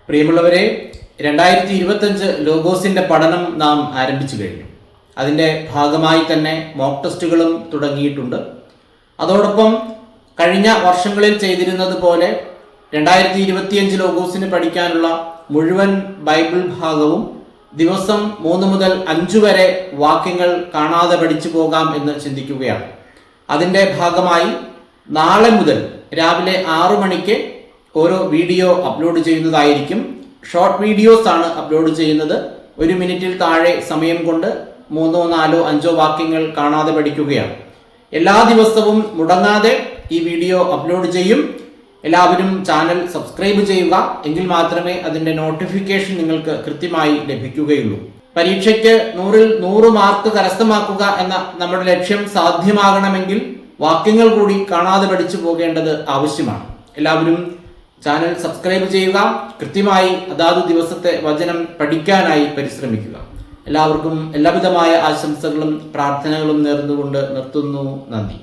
പ്രിയമുള്ളവരെ, 2025 ലോഗോസിന്റെ പഠനം നാം ആരംഭിച്ചു കഴിഞ്ഞു. അതിൻ്റെ ഭാഗമായി തന്നെ മോക്ക് ടെസ്റ്റുകളും തുടങ്ങിയിട്ടുണ്ട്. അതോടൊപ്പം കഴിഞ്ഞ വർഷങ്ങളിൽ ചെയ്തിരുന്നത് പോലെ 2025 ലോഗോസിന് പഠിക്കാനുള്ള മുഴുവൻ ബൈബിൾ ഭാഗവും ദിവസം 3 മുതൽ 5 വരെ വാക്യങ്ങൾ കാണാതെ പഠിച്ചു പോകാം എന്ന് ചിന്തിക്കുകയാണ്. അതിൻ്റെ ഭാഗമായി നാളെ മുതൽ രാവിലെ 6 മണിക്ക് ഓരോ വീഡിയോ അപ്ലോഡ് ചെയ്യുന്നതായിരിക്കും. ഷോർട്ട് വീഡിയോസ് ആണ് അപ്ലോഡ് ചെയ്യുന്നത്. 1 മിനിറ്റിൽ താഴെ സമയം കൊണ്ട് 3, 4, 5 വാക്യങ്ങൾ കാണാതെ പഠിക്കുകയാണ്. എല്ലാ ദിവസവും മുടങ്ങാതെ ഈ വീഡിയോ അപ്ലോഡ് ചെയ്യും. എല്ലാവരും ചാനൽ സബ്സ്ക്രൈബ് ചെയ്യുക. എങ്കിൽ മാത്രമേ അതിൻ്റെ നോട്ടിഫിക്കേഷൻ നിങ്ങൾക്ക് കൃത്യമായി ലഭിക്കുകയുള്ളൂ. പരീക്ഷയ്ക്ക് 100-ൽ 100 മാർക്ക് കരസ്ഥമാക്കുക എന്ന നമ്മുടെ ലക്ഷ്യം സാധ്യമാകണമെങ്കിൽ വാക്യങ്ങൾ കൂടി കാണാതെ പഠിച്ചു പോകേണ്ടത് ആവശ്യമാണ്. എല്ലാവരും ചാനൽ സബ്സ്ക്രൈബ് ചെയ്യുക. കൃത്യമായി അതാത് ദിവസത്തെ വചനം പഠിക്കാനായി പരിശ്രമിക്കുക. എല്ലാവർക്കും എല്ലാവിധമായ ആശംസകളും പ്രാർത്ഥനകളും നേർന്നുകൊണ്ട് നിർത്തുന്നു. നന്ദി.